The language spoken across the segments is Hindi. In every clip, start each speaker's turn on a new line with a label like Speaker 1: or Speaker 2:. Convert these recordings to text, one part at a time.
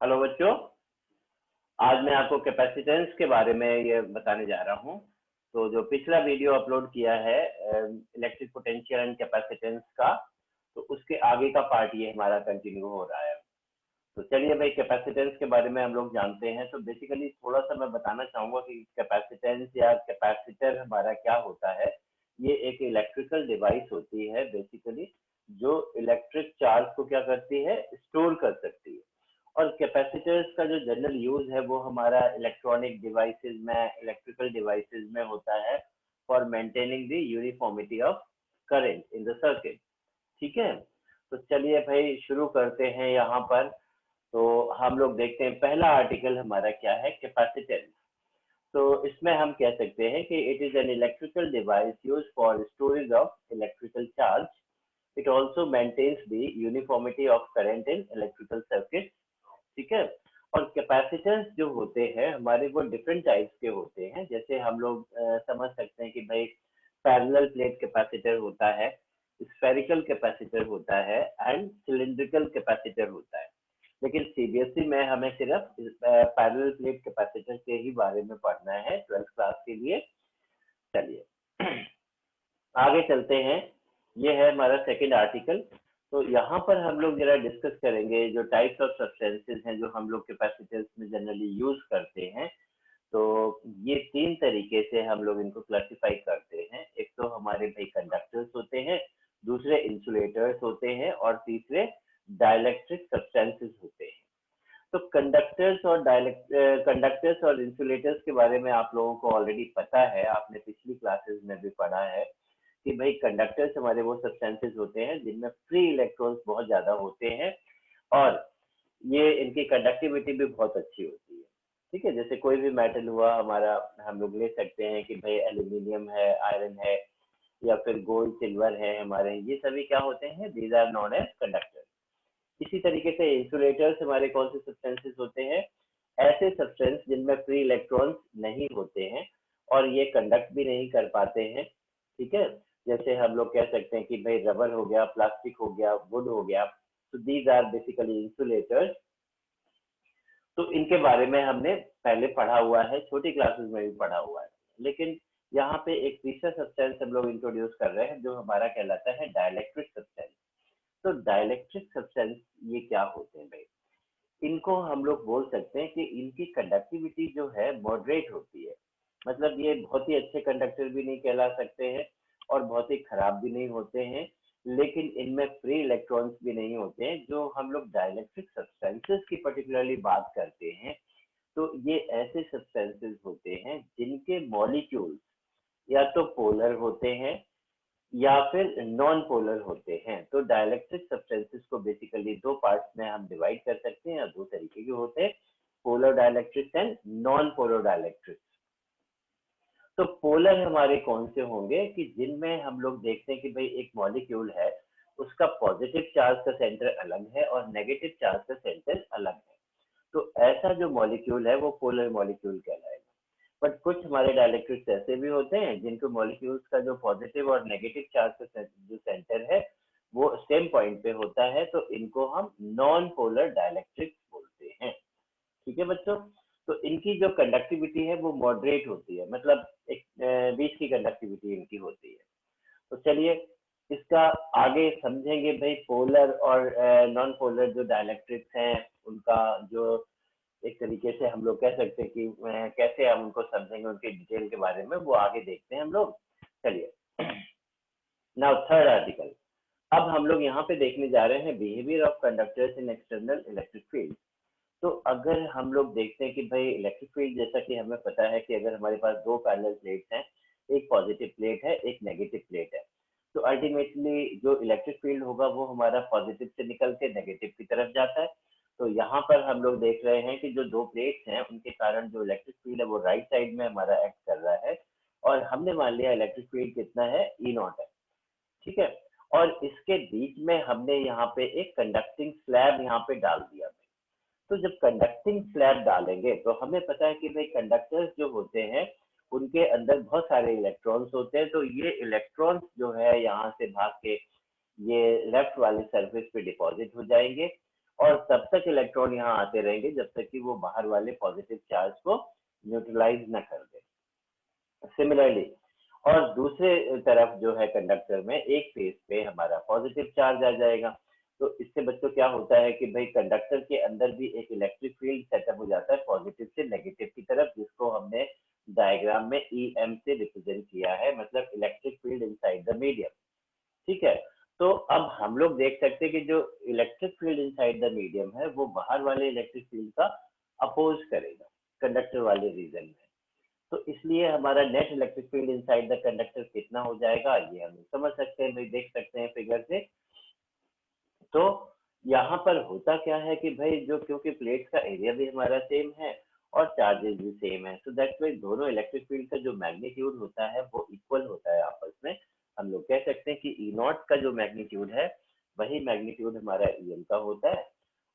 Speaker 1: हेलो बच्चों। आज मैं आपको कैपेसिटेंस के बारे में ये बताने जा रहा हूँ। तो जो पिछला वीडियो अपलोड किया है इलेक्ट्रिक पोटेंशियल एंड कैपेसिटेंस का, तो उसके आगे का पार्ट ये हमारा कंटिन्यू हो रहा है। तो चलिए भाई, कैपेसिटेंस के बारे में हम लोग जानते हैं। तो बेसिकली थोड़ा सा मैं बताना चाहूंगा कि कैपेसिटेंस या कैपेसिटर हमारा क्या होता है। ये एक इलेक्ट्रिकल डिवाइस होती है बेसिकली, जो इलेक्ट्रिक चार्ज को क्या करती है, स्टोर कर सकती है। और कैपेसिटर्स का जो जनरल यूज है वो हमारा इलेक्ट्रॉनिक डिवाइसेस में, इलेक्ट्रिकल डिवाइसेस में होता है for maintaining the uniformity of current in the circuit. ठीक है। तो चलिए भाई शुरू करते हैं यहाँ पर। तो हम लोग देखते हैं पहला आर्टिकल हमारा क्या है, कैपेसिटेंस। तो इसमें हम कह सकते हैं कि it is an electrical device use for storage of electrical charge. It also maintains the uniformity of current in electrical circuit. ठीक है। और कैपेसिटेंस जो होते हैं हमारे, वो डिफरेंट टाइप्स के होते हैं। जैसे हम लोग समझ सकते हैं कि भाई पैरेलल प्लेट कैपेसिटर होता है, स्फेरिकल कैपेसिटर होता है एंड सिलिंड्रिकल कैपेसिटर होता है। लेकिन सीबीएसई में हमें सिर्फ पैरेलल प्लेट कैपेसिटर के ही बारे में पढ़ना है 12th क्लास के लिए। चलिए आगे चलते हैं। ये है हमारा सेकंड आर्टिकल। तो यहाँ पर हम लोग जरा डिस्कस करेंगे जो टाइप्स ऑफ सब्सटेंसेस हैं जो हम लोग कैपेसिटर्स में जनरली यूज करते हैं। तो ये तीन तरीके से हम लोग इनको क्लासिफाई करते हैं। एक तो हमारे भाई कंडक्टर्स होते हैं, दूसरे इंसुलेटर्स होते हैं और तीसरे डाइलेक्ट्रिक सब्सटेंसेस होते हैं। तो कंडक्टर्स और इंसुलेटर्स के बारे में आप लोगों को ऑलरेडी पता है, आपने पिछली क्लासेस में भी पढ़ा है कि भाई कंडक्टर्स हमारे वो सब्सटेंसेस होते हैं जिनमें फ्री इलेक्ट्रॉन्स बहुत ज्यादा होते हैं और ये इनकी कंडक्टिविटी भी बहुत अच्छी होती है। ठीक है। जैसे कोई भी मेटल हुआ हमारा, हम लोग ले सकते हैं कि भाई एल्यूमिनियम है, आयरन है, या फिर गोल्ड सिल्वर है हमारे, ये सभी क्या होते हैं, these are known as conductor. इसी तरीके से इंसुलेटर्स हमारे कौन से सब्सटेंसेस होते हैं, ऐसे सब्सटेंस जिनमें फ्री इलेक्ट्रॉन्स नहीं होते हैं और ये कंडक्ट भी नहीं कर पाते हैं। ठीक है। जैसे हम लोग कह सकते हैं कि भाई रबर हो गया, प्लास्टिक हो गया, वुड हो गया। तो दीज आर बेसिकली इंसुलेटर्स। तो इनके बारे में हमने पहले पढ़ा हुआ है, छोटी क्लासेस में भी पढ़ा हुआ है। लेकिन यहाँ पे एक तीसरा सब्सटेंस हम लोग इंट्रोड्यूस कर रहे हैं जो हमारा कहलाता है डाइलेक्ट्रिक सब्सटेंस। तो डाइलेक्ट्रिक सब्सटेंस ये क्या होते हैं भाई, इनको हम लोग बोल सकते हैं कि इनकी कंडक्टिविटी जो है मॉडरेट होती है। मतलब ये बहुत ही अच्छे कंडक्टर भी नहीं कहला सकते हैं और बहुत ही खराब भी नहीं होते हैं, लेकिन इनमें फ्री इलेक्ट्रॉन्स भी नहीं होते हैं। जो हम लोग डाइलेक्ट्रिक सब्सटेंसेस की पर्टिकुलरली बात करते हैं, तो ये ऐसे सब्सटेंसेस होते हैं जिनके मॉलिक्यूल्स या तो पोलर होते हैं या फिर नॉन पोलर होते हैं। तो डाइलेक्ट्रिक सब्सटेंसेस को बेसिकली दो पार्ट्स में हम डिवाइड कर सकते हैं, या दो तरीके के होते हैं, polar dielectrics and non polar dielectrics. तो पोलर हमारे कौन से होंगे कि जिनमें हम लोग देखते हैं कि भाई एक मॉलिक्यूल है, उसका पॉजिटिव चार्ज का सेंटर अलग है और नेगेटिव चार्ज का सेंटर अलग है। तो ऐसा जो मॉलिक्यूल है वो पोलर मॉलिक्यूल कहलाएगा। बट कुछ हमारे डाइलेक्ट्रिक्स ऐसे भी होते हैं जिनके मॉलिक्यूल्स का जो पॉजिटिव और नेगेटिव चार्ज का जो सेंटर है वो सेम पॉइंट पे होता है, तो इनको हम नॉन पोलर डाइलेक्ट्रिक्स बोलते हैं। ठीक है बच्चों। तो इनकी जो कंडक्टिविटी है वो मॉडरेट होती है, मतलब एक बीच की कंडक्टिविटी इनकी होती है। तो चलिए इसका आगे समझेंगे भाई, पोलर और नॉन पोलर जो डाइलेक्ट्रिक्स हैं उनका जो एक तरीके से हम लोग कह सकते हैं कि कैसे हम उनको समझेंगे, उनके डिटेल के बारे में वो आगे देखते हैं हम लोग। चलिए नाउ थर्ड आर्टिकल। अब हम लोग यहाँ पे देखने जा रहे हैं behaviour of conductors in external electric field. तो अगर हम लोग देखते हैं कि भाई इलेक्ट्रिक फील्ड, जैसा कि हमें पता है कि अगर हमारे पास दो पैरेलल प्लेट्स हैं, एक पॉजिटिव प्लेट है, एक नेगेटिव प्लेट है, तो अल्टीमेटली जो इलेक्ट्रिक फील्ड होगा वो हमारा पॉजिटिव से निकल के नेगेटिव की तरफ जाता है। तो यहाँ पर हम लोग देख रहे हैं कि जो दो प्लेट्स हैं उनके कारण जो इलेक्ट्रिक फील्ड है वो राइट साइड में हमारा एक्ट कर रहा है। और हमने मान लिया इलेक्ट्रिक फील्ड कितना है, ई नॉट है। ठीक है। और इसके बीच में हमने यहाँ पे एक कंडक्टिंग स्लैब यहाँ पे डाल दिया। तो जब कंडक्टिंग स्लैब डालेंगे तो हमें पता है कि भाई कंडक्टर्स जो होते हैं उनके अंदर बहुत सारे इलेक्ट्रॉन्स होते हैं। तो ये इलेक्ट्रॉन्स जो है यहाँ से भाग के ये लेफ्ट वाले सरफेस पे डिपॉजिट हो जाएंगे और तब तक इलेक्ट्रॉन यहाँ आते रहेंगे जब तक कि वो बाहर वाले पॉजिटिव चार्ज को न्यूट्रलाइज न कर दे। सिमिलरली और दूसरे तरफ जो है कंडक्टर में एक फेज पे हमारा पॉजिटिव चार्ज आ जाएगा। तो इससे बच्चों क्या होता है कि भाई कंडक्टर के अंदर भी एक इलेक्ट्रिक फील्ड सेटअप हो जाता है पॉजिटिव से नेगेटिव की तरफ, जिसको हमने डायग्राम में EM से रिप्रेजेंट किया है, मतलब electric field inside the medium. ठीक है, तो अब हम लोग देख सकते हैं कि जो electric field inside the medium है वो बाहर वाले इलेक्ट्रिक फील्ड का अपोज करेगा कंडक्टर वाले रीजन में। तो इसलिए हमारा net electric field inside the conductor कितना हो जाएगा ये हम समझ सकते हैं, भाई देख सकते हैं फिगर से। तो यहाँ पर होता क्या है कि भाई जो क्योंकि प्लेट्स का एरिया भी हमारा सेम है और चार्जेस भी सेम है, सो दैट्स वाई दोनों इलेक्ट्रिक फील्ड का जो मैग्नीट्यूड होता है वो इक्वल होता है आपस में। हम लोग कह सकते हैं कि ई नॉट का जो मैग्नीट्यूड है वही मैग्नीट्यूड हमारा EM का होता है,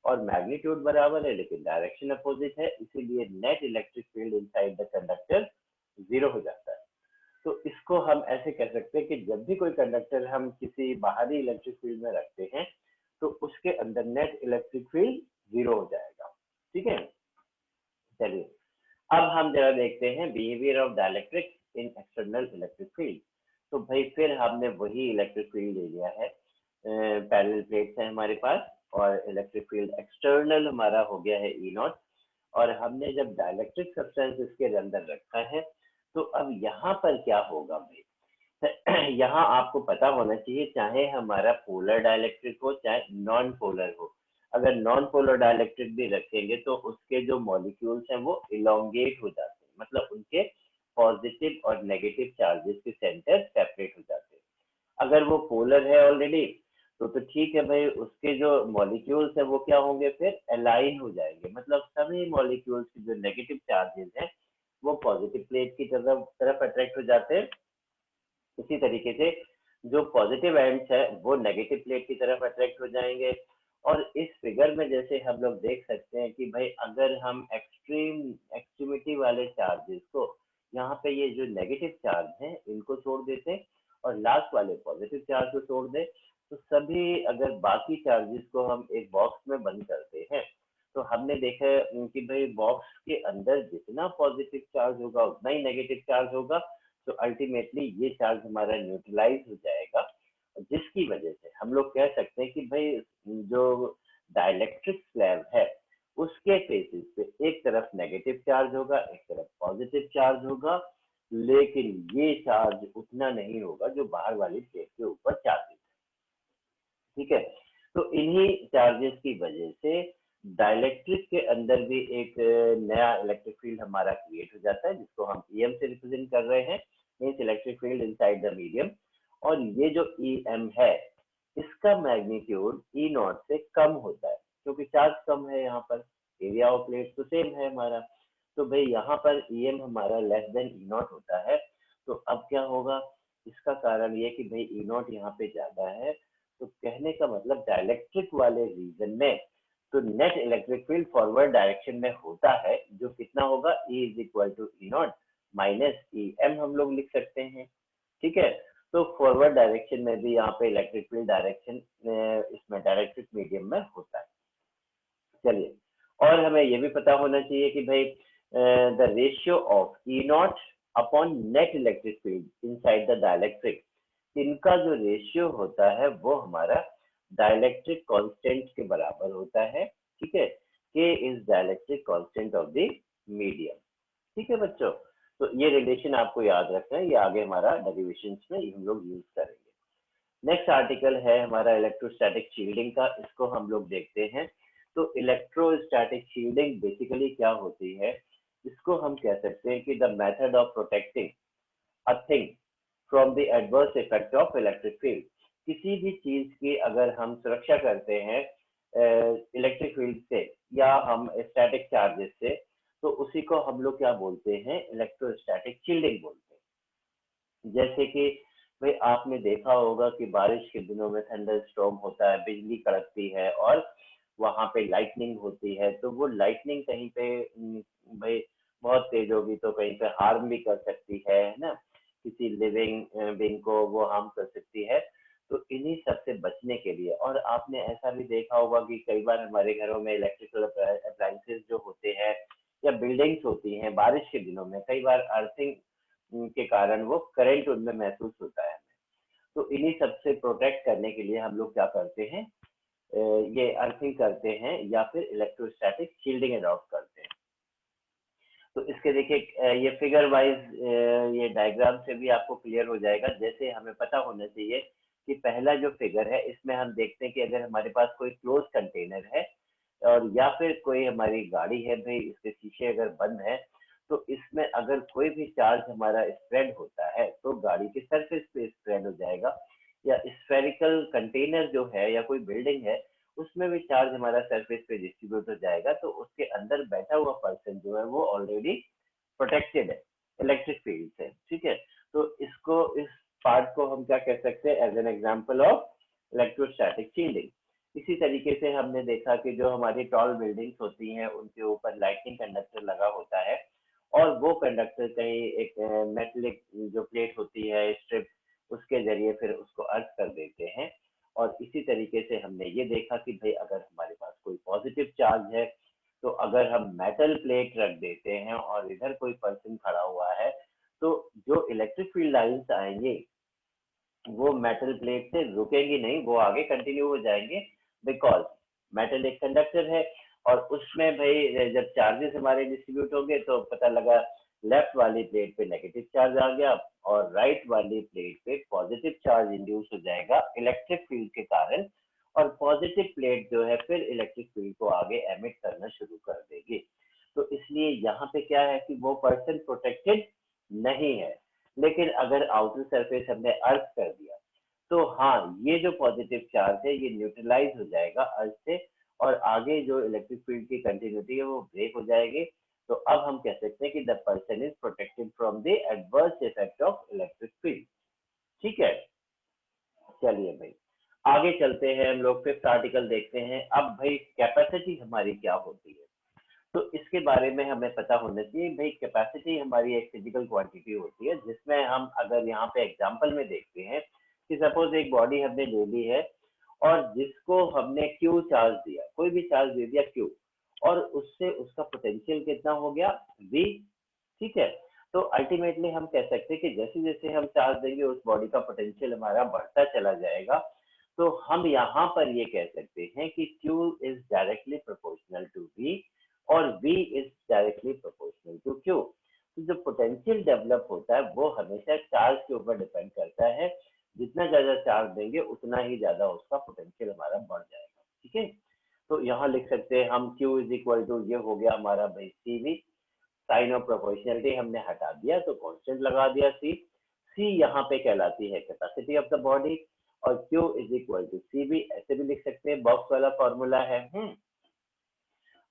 Speaker 1: और मैग्नीट्यूड बराबर है लेकिन डायरेक्शन अपोजिट है, इसीलिए net electric field inside the conductor zero हो जाता है। तो इसको हम ऐसे कह सकते हैं कि जब भी कोई कंडक्टर हम किसी बाहरी इलेक्ट्रिक फील्ड में रखते हैं तो उसके अंदर नेट इलेक्ट्रिक फील्ड जीरो हो जाएगा। ठीक है, चलिए अब हम जरा देखते हैं behaviour of dielectric in external electric field. तो भाई फिर हमने वही इलेक्ट्रिक फील्ड ले लिया है, पैरेलल प्लेट्स है हमारे पास और इलेक्ट्रिक फील्ड एक्सटर्नल हमारा हो गया है ई नॉट, और हमने जब डाइलेक्ट्रिक सब्सटेंस इसके अंदर रखा है तो अब यहाँ पर क्या होगा भाई यहाँ आपको पता होना चाहिए, चाहे हमारा पोलर डाइलेक्ट्रिक हो चाहे नॉन पोलर हो, अगर नॉन पोलर डाइलेक्ट्रिक भी रखेंगे तो उसके जो मॉलिक्यूल्स हैं वो इलोंगेट हो जाते हैं, मतलब उनके पॉजिटिव और नेगेटिव चार्जेस के सेंटर सेपरेट हो जाते हैं। अगर वो पोलर है ऑलरेडी तो ठीक है भाई, उसके जो मॉलिक्यूल्स है वो क्या होंगे फिर अलाइन हो जाएंगे, मतलब सभी मॉलिक्यूल्स के जो नेगेटिव चार्जेस हैं वो पॉजिटिव प्लेट की तरफ अट्रैक्ट हो जाते हैं। इसी तरीके से जो पॉजिटिव एंड्स है वो नेगेटिव प्लेट की तरफ अट्रैक्ट हो जाएंगे। और इस फिगर में जैसे हम लोग देख सकते हैं कि भाई अगर हम एक्सट्रीमिटी वाले चार्जेस को यहाँ पे ये जो नेगेटिव चार्ज हैं इनको छोड़ देते और लास्ट वाले पॉजिटिव चार्ज को छोड़ दे, तो सभी अगर बाकी चार्जेस को हम एक बॉक्स में बंद करते हैं तो हमने देखा है कि भाई बॉक्स के अंदर जितना पॉजिटिव चार्ज होगा उतना ही नेगेटिव चार्ज होगा, तो अल्टीमेटली ये चार्ज हमारा न्यूट्रलाइज हो जाएगा, जिसकी वजह से हम लोग कह सकते हैं कि भाई जो डाइलेक्ट्रिक स्लैब है उसके फेसेस पे एक तरफ नेगेटिव चार्ज होगा एक तरफ पॉजिटिव चार्ज होगा, लेकिन ये चार्ज उतना नहीं होगा जो बाहर वाली प्लेट के ऊपर चार्जेस है। ठीक है, तो इन्हीं चार्जेस की वजह से डाइलेक्ट्रिक के अंदर भी एक नया इलेक्ट्रिक फील्ड हमारा क्रिएट हो जाता है, जिसको हम EM से रिप्रेजेंट कर रहे हैं, means electric field inside the medium. और ये जो EM है इसका मैग्नीट्यूड ई नॉट से कम होता है क्योंकि चार्ज कम है, यहाँ पर एरिया ऑफ प्लेट तो सेम है हमारा, तो भाई यहाँ पर EM हमारा लेस देन ई नॉट होता है। तो अब क्या होगा, इसका कारण ये कि भाई ई नॉट यहाँ पे ज्यादा है, तो कहने का मतलब डाइलेक्ट्रिक वाले रीजन में तो net electric field forward direction में होता है, जो कितना होगा E is equal to E naught minus EM हम लोग लिख सकते हैं। ठीक है, तो फॉरवर्ड डायरेक्शन में भी यहाँ पे इलेक्ट्रिक फील्ड डायरेक्शन इसमें डायरेक्ट्रिक मीडियम में होता है। चलिए, और हमें ये भी पता होना चाहिए कि भाई the ratio of E not upon net electric field inside the dielectric, इनका जो रेशियो होता है वो हमारा डाइलेक्ट्रिक कांस्टेंट के बराबर होता है। ठीक है, के is dielectric constant of the medium. ठीक है बच्चों, तो ये रिलेशन आपको याद रखना है, ये आगे हमारा डेरिवेशन में हम लोग यूज करेंगे। नेक्स्ट आर्टिकल है हमारा इलेक्ट्रोस्टैटिक शील्डिंग का, इसको हम लोग देखते हैं। तो इलेक्ट्रोस्टैटिक शील्डिंग बेसिकली क्या होती है, इसको हम कह सकते हैं कि the method of protecting a thing from the adverse effect of electric field. किसी भी चीज की अगर हम सुरक्षा करते हैं इलेक्ट्रिक फील्ड से या हम स्टैटिक चार्जेस से, तो उसी को हम लोग क्या बोलते हैं, इलेक्ट्रोस्टैटिक शील्डिंग बोलते हैं। जैसे कि भाई आपने देखा होगा कि बारिश के दिनों में थंडर स्टॉर्म होता है, बिजली कड़कती है और वहां पे लाइटनिंग होती है, तो वो लाइटनिंग कहीं पे भाई बहुत तेज होगी तो कहीं पे हार्म भी कर सकती है ना, किसी लिविंग बीइंग को वो हार्म कर सकती है। तो इन्हीं सब से बचने के लिए, और आपने ऐसा भी देखा होगा कि कई बार हमारे घरों में इलेक्ट्रिकल अप्लायंसेस जो होते हैं या बिल्डिंग्स होती हैं, बारिश के दिनों में कई बार अर्थिंग के कारण वो करंट उनमें महसूस होता है। तो इन्हीं सब से प्रोटेक्ट करने के लिए हम लोग क्या करते हैं, ये अर्थिंग करते हैं या फिर इलेक्ट्रोस्टैटिक शील्डिंग अडॉप्ट करते हैं। तो इसके देखिए ये फिगर वाइज ये डायग्राम से भी आपको क्लियर हो जाएगा। जैसे हमें पता होना चाहिए कि पहला जो फिगर है इसमें हम देखते हैं कि अगर हमारे पास कोई क्लोज कंटेनर है और या फिर कोई हमारी गाड़ी है भाई, इसके शीशे अगर बंद है, तो इसमें अगर कोई भी चार्ज हमारा स्प्रेड होता है तो गाड़ी के सरफेस पे स्प्रेड हो जाएगा, या स्फेरिकल कंटेनर जो है या कोई बिल्डिंग है उसमें भी चार्ज हमारा सरफेस पे डिस्ट्रीब्यूट हो जाएगा, तो उसके अंदर बैठा हुआ पर्सन जो है वो ऑलरेडी प्रोटेक्टेड है इलेक्ट्रिक फील्ड से। ठीक है, तो इसको इस पार्ट को हम क्या कह सकते हैं, as an example of electrostatic shielding. इसी तरीके से हमने देखा कि जो हमारी टॉल बिल्डिंग्स होती हैं उनके ऊपर लाइटनिंग कंडक्टर लगा होता है, और वो कंडक्टर कहीं एक मेटलिक जो प्लेट होती है स्ट्रिप, उसके जरिए फिर उसको अर्थ कर देते हैं। और इसी तरीके से हमने ये देखा कि भाई अगर हमारे पास कोई पॉजिटिव चार्ज है, तो अगर हम मेटल प्लेट रख देते हैं और इधर कोई पर्सन खड़ा हुआ है, तो जो इलेक्ट्रिक फील्ड लाइंस आएंगे वो मेटल प्लेट से रुकेंगी नहीं, वो आगे कंटिन्यू हो जाएंगे, बिकॉज मेटल एक कंडक्टर है। और उसमें भाई जब चार्जेस हमारे डिस्ट्रीब्यूट होंगे तो पता लगा लेफ्ट वाली प्लेट पे नेगेटिव चार्ज आ गया और राइट वाली प्लेट पे पॉजिटिव चार्ज इंड्यूस हो जाएगा इलेक्ट्रिक फील्ड के कारण, और पॉजिटिव प्लेट जो है फिर इलेक्ट्रिक फील्ड को आगे एमिट करना शुरू कर देगी। तो इसलिए यहाँ पे क्या है कि वो पर्सन प्रोटेक्टेड नहीं है। लेकिन अगर आउटर सरफेस हमने अर्थ कर दिया, तो हाँ, ये जो पॉजिटिव चार्ज है ये न्यूट्रलाइज हो जाएगा अर्थ से, और आगे जो इलेक्ट्रिक फील्ड की कंटिन्यूटी है वो ब्रेक हो जाएगी। तो अब हम कह सकते हैं कि the person is protected from the adverse effect of electric field. ठीक है, चलिए भाई आगे चलते हैं, हम लोग फिफ्थ आर्टिकल देखते हैं। अब भाई कैपेसिटी हमारी क्या होती है, तो इसके बारे में हमें पता होना चाहिए। भाई कैपेसिटी हमारी एक फिजिकल क्वांटिटी होती है, जिसमें हम अगर यहाँ पे एग्जांपल में देखते हैं कि सपोज एक बॉडी हमने ले ली है और जिसको हमने क्यू चार्ज दिया, कोई भी चार्ज दे दिया क्यू, और उससे उसका पोटेंशियल कितना हो गया, वी। ठीक है, तो अल्टीमेटली हम कह सकते हैं कि जैसे जैसे हम चार्ज देंगे उस बॉडी का पोटेंशियल हमारा बढ़ता चला जाएगा। तो हम यहाँ पर ये कह सकते हैं कि Q is directly proportional to V और V is directly proportional to Q। तो जो पोटेंशियल डेवलप होता है वो हमेशा चार्ज के ऊपर डिपेंड करता है, जितना ज्यादा चार्ज देंगे उतना ही ज्यादा उसका पोटेंशियल हमारा बढ़ जाएगा। ठीक है, तो यहाँ लिख सकते हैं हम Q इज इक्वल टू, ये हो गया हमारा भाई CV, साइन ऑफ प्रोपोर्शनलिटी हमने हटा दिया तो कांस्टेंट लगा दिया सी यहाँ पे कहलाती है कैपेसिटी ऑफ द बॉडी, और Q is equal to CV, ऐसे भी लिख सकते हैं, बॉक्स वाला फॉर्मूला है।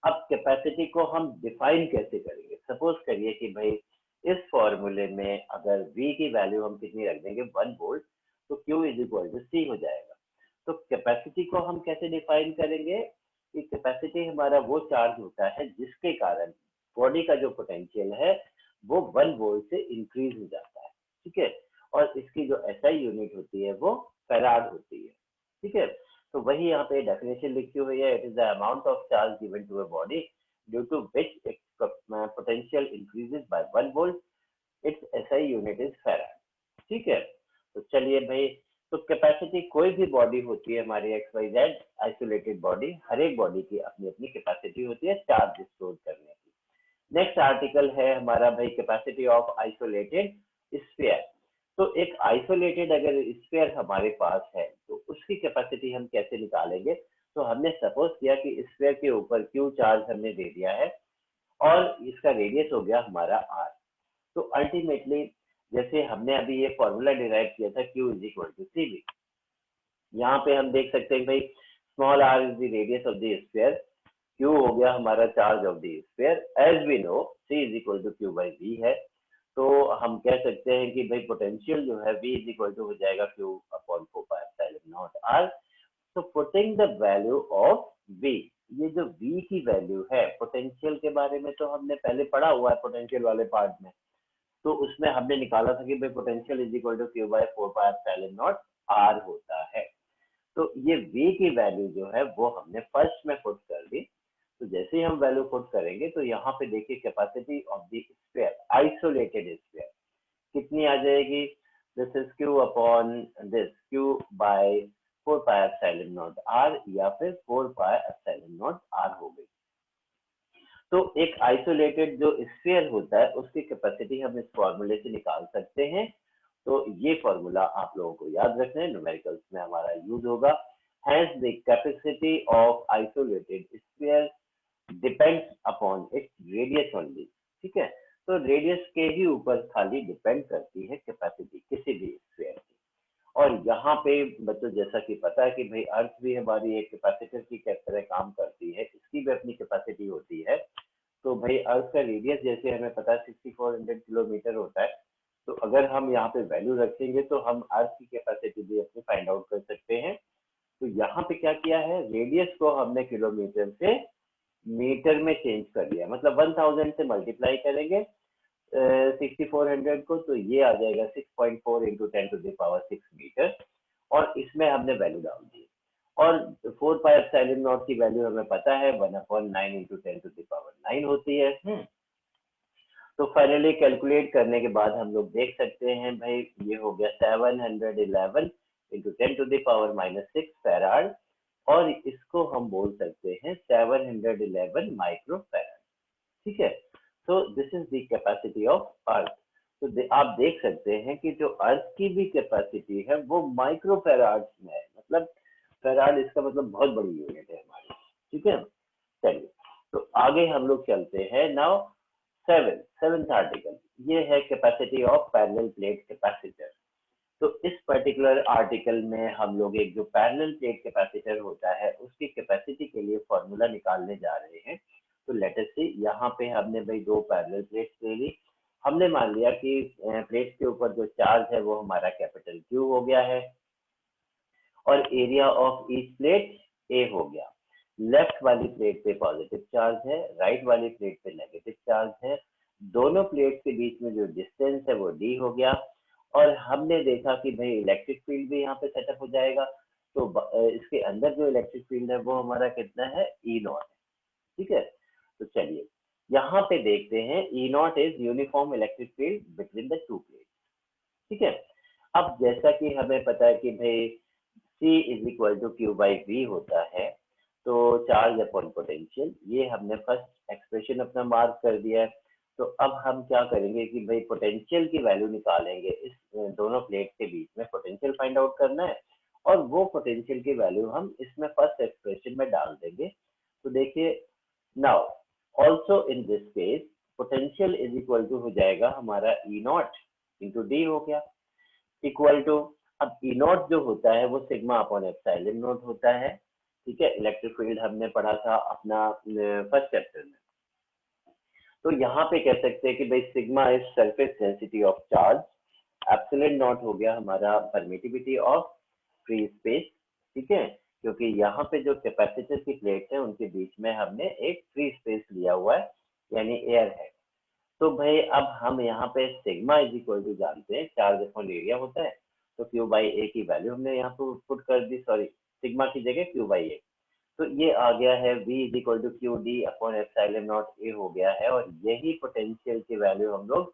Speaker 1: अब कैपेसिटी को हम डिफाइन कैसे करेंगे, सपोज करिए कि भाई इस फॉर्मूले में अगर V की वैल्यू हम कितनी रख देंगे, 1 वोल्ट, तो Q is equal to C हो जाएगा। तो कैपेसिटी को हम कैसे डिफाइन करेंगे कि कैपेसिटी हमारा वो चार्ज होता है जिसके कारण बॉडी का जो पोटेंशियल है वो 1 वोल्ट से इंक्रीज हो जाता है। ठीक है, और इसकी जो SI यूनिट होती है वो फैराड होती है। ठीक है, तो वही यहाँ पे डेफिनेशन लिखी हुई है, it is the amount of charge given to a body due to which its potential increases by 1 volt, its SI unit is farad. ठीक है, तो चलिए भाई, तो कैपेसिटी कोई भी बॉडी होती है हमारी XYZ आइसोलेटेड बॉडी, हर एक बॉडी की अपनी अपनी कैपेसिटी होती है चार्ज स्टोर करने की। नेक्स्ट आर्टिकल है हमारा भाई कैपेसिटी ऑफ आइसोलेटेड स्फीयर। तो एक आइसोलेटेड अगर स्फीयर हमारे पास है तो उसकी कैपेसिटी हम कैसे निकालेंगे, तो हमने सपोज किया कि स्फीयर के ऊपर क्यू चार्ज हमने दे दिया है और इसका रेडियस हो गया हमारा r। तो अल्टीमेटली जैसे हमने अभी ये फॉर्मूला डिराइव किया था Q is equal to CV, यहाँ पे हम देख सकते हैं भाई small r is the radius of the sphere, Q हो गया हमारा charge of the sphere, as we know C is equal to Q by V है। तो हम कह सकते हैं कि भाई पोटेंशियल जो है V इज इक्वल टू हो जाएगा Q upon 4 pi epsilon not R। तो putting the value of V, ये जो V की वैल्यू है पोटेंशियल के बारे में तो हमने पहले पढ़ा हुआ है पोटेंशियल वाले पार्ट में, तो उसमें हमने निकाला था कि भाई potential is equal to Q by 4 pi epsilon naught R होता है। तो ये V की वैल्यू जो है वो हमने फर्स्ट में पुट कर दी। तो जैसे ही हम वैल्यू पुट करेंगे तो यहाँ पे देखिए capacity of the sphere, isolated sphere, कितनी आ जाएगी? This is Q upon this, Q by 4 pi epsilon naught R, या फिर 4 पाई एप्सिलॉन नॉट आर हो गई। तो एक आइसोलेटेड जो स्फीयर होता है उसकी कैपेसिटी हम इस फॉर्मूले से निकाल सकते हैं। तो ये फॉर्मूला आप लोगों को याद रखना है, न्यूमेरिकल्स में हमारा यूज होगा। Hence the capacity of isolated sphere depends upon its radius only. ठीक है, तो रेडियस के ही ऊपर खाली डिपेंड करती है कैपेसिटी किसी भी स्फीयर की। और यहाँ पे बच्चों जैसा कि पता है कि भाई अर्थ भी हमारी एक कैपेसिटर की तरह काम करती है, इसकी भी अपनी कैपेसिटी होती है। तो भाई अर्थ का रेडियस जैसे हमें पता है 6400 किलोमीटर होता है। तो अगर हम यहाँ पे वैल्यू रखेंगे तो हम अर्थ की कैपेसिटी भी अपनी फाइंड आउट कर सकते हैं। तो यहाँ पे क्या किया है, रेडियस को हमने किलोमीटर से मीटर में चेंज कर दिया, मतलब 1000 से मल्टीप्लाई करेंगे 6400 को, तो ये आ जाएगा 6.4 इंटू 10⁶ मीटर। और इसमें हमने वैल्यू डाल दी। और 4 पाई एप्सिलॉन नॉट की वैल्यू हमें पता है 1/9 इंटू 10⁹ होती है। तो फाइनली कैलकुलेट करने के बाद हम लोग देख सकते हैं भाई ये हो गया 711 इंटू 10⁻⁻6 फैराड, और इसको हम बोल सकते हैं 711 माइक्रो फैराड। ठीक है, तो this is the capacity of earth. तो आप देख सकते हैं कि जो अर्थ की भी कैपेसिटी है वो माइक्रो फैराड में है, मतलब फैराड इसका मतलब बहुत बड़ी यूनिट है हमारी। ठीक है, चलिए तो आगे हम लोग चलते हैं। नाउ सेवेंथ आर्टिकल, ये है capacity of parallel plate capacitor. तो इस पर्टिकुलर आर्टिकल में हम लोग एक जो पैरेलल प्लेट कैपेसिटर होता है उसकी कैपेसिटी के लिए फॉर्मूला निकालने जा रहे हैं। तो लेट अस सी, यहाँ पे हमने भाई दो पैरेलल प्लेट्स ले ली। हमने मान लिया कि प्लेट के ऊपर जो चार्ज है वो हमारा कैपिटल क्यू हो गया है, और एरिया ऑफ ईच प्लेट ए हो गया। लेफ्ट वाली प्लेट पे पॉजिटिव चार्ज है, राइट वाली प्लेट पे नेगेटिव चार्ज है। दोनों प्लेट के बीच में जो डिस्टेंस है वो डी हो गया। और हमने देखा कि भाई इलेक्ट्रिक फील्ड भी यहाँ पे सेटअप हो जाएगा। तो इसके अंदर जो इलेक्ट्रिक फील्ड है वो हमारा कितना है, ई नॉट है। ठीक है, तो चलिए यहाँ पे देखते हैं, E naught is uniform electric field between the two plate. ठीक है, अब जैसा कि हमें पता है कि भाई C is equal to Q by V होता है, तो चार्ज अपॉन पोटेंशियल, ये हमने फर्स्ट एक्सप्रेशन अपना मार्क कर दिया है। तो अब हम क्या करेंगे कि भाई पोटेंशियल की वैल्यू निकालेंगे, इस दोनों प्लेट के बीच में पोटेंशियल फाइंड आउट करना है, और वो पोटेंशियल की वैल्यू हम इसमें फर्स्ट एक्सप्रेशन में डाल देंगे। तो देखिए, now also in this case potential is equal to हो जाएगा हमारा ई नॉट इंटू डी हो गया, इक्वल टू, अब ई नॉट जो होता है वो सिग्मा अपॉन एप्सिलॉन नॉट होता है। ठीक है, इलेक्ट्रिक फील्ड हमने पढ़ा था अपना फर्स्ट चैप्टर में। तो यहाँ पे कह सकते हैं कि भाई sigma is surface density of charge, epsilon not हो गया हमारा परमिटिविटी ऑफ फ्री स्पेस। ठीक है, क्योंकि यहाँ पे जो कैपेसिटर की प्लेट है उनके बीच में हमने एक फ्री स्पेस लिया हुआ है, यानी एयर है। तो भाई अब हम यहाँ पे सिग्मा इज इक्वल टू जानते हैं, चार्ज अपॉन एरिया होता है। तो क्यू बाई ए की वैल्यू हमने यहाँ पे पुट कर दी, सॉरी सिग्मा की जगह क्यू बाई ए। तो ये आ गया है V is equal to Q D upon epsilon naught A हो गया है, और यही पोटेंशियल की वैल्यू हम लोग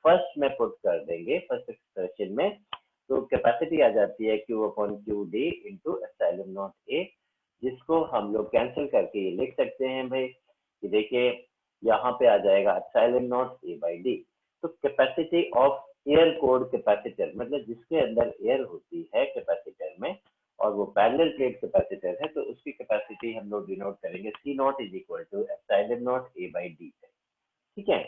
Speaker 1: फर्स्ट में पुट कर देंगे, फर्स्ट एक्सप्रेशन में। तो कैपेसिटी आ जाती है Q upon Q D into epsilon naught ए, जिसको हम लोग कैंसिल करके ये लिख सकते हैं भाई कि देखिए यहाँ पे आ जाएगा epsilon naught A by D. तो capacity of air cored capacitor, मतलब जिसके अंदर एयर होती है कैपेसिटर में, और वो पैरेलल प्लेट कैपेसिटर है, तो उसकी कैपेसिटी हम लोग डिनोट करेंगे C naught is equal to epsilon naught A by D से। ठीक है,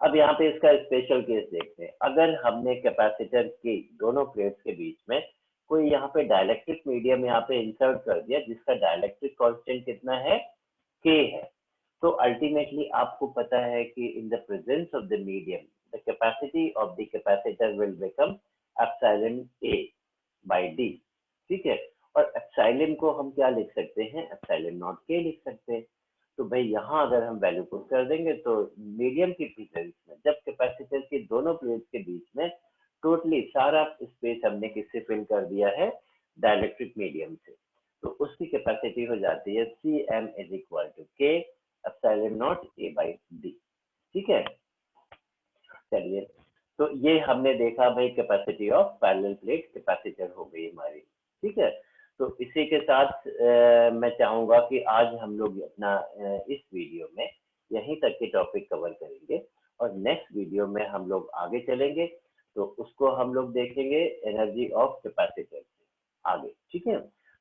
Speaker 1: अब यहाँ पे इसका स्पेशल केस देखते हैं। अगर हमने कैपेसिटर के दोनों प्लेट्स के बीच में कोई यहाँ पे डाइलेक्ट्रिक मीडियम यहाँ पे इंसर्ट कर दिया, जिसका डाइलेक्ट्रिक कांस्टेंट कितना है, के है। तो अल्टीमेटली आपको पता है कि in the presence of the medium the capacity of the capacitor will become epsilon A by D. ठीक है, और एप्सिलॉन को हम क्या लिख सकते हैं, एप्सिलॉन नॉट के लिख सकते हैं। तो भाई यहाँ अगर हम वैल्यू पुट कर देंगे तो मीडियम की प्रेजेंस में जब कैपेसिटर के दोनों प्लेट्स के बीच में टोटली सारा स्पेस हमने किससे फिल कर दिया है, डाइलेक्ट्रिक मीडियम से। तो उसकी कैपेसिटी हो जाती है Cm इज इक्वल टू के epsilon naught A by D. ठीक है, चलिए, तो ये हमने देखा भाई capacity of parallel plate capacitor हो गई हमारी। ठीक है, तो इसी के साथ मैं चाहूंगा कि आज हम लोग अपना इस वीडियो में यहीं तक के टॉपिक कवर करेंगे, और नेक्स्ट वीडियो में हम लोग आगे चलेंगे, तो उसको हम लोग देखेंगे एनर्जी ऑफ कैपेसिटर से आगे। ठीक है,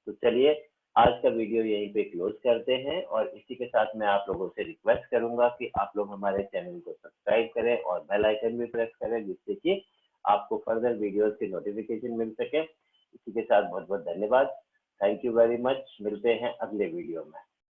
Speaker 1: तो चलिए आज का वीडियो यहीं पे क्लोज करते हैं, और इसी के साथ मैं आप लोगों से रिक्वेस्ट करूंगा कि आप लोग हमारे चैनल को सब्सक्राइब करें और बेल आइकन भी प्रेस करें, जिससे कि आपको फर्दर वीडियोस की नोटिफिकेशन मिल सके। इसी के साथ बहुत बहुत धन्यवाद। Thank you very much. मिलते हैं अगले वीडियो में।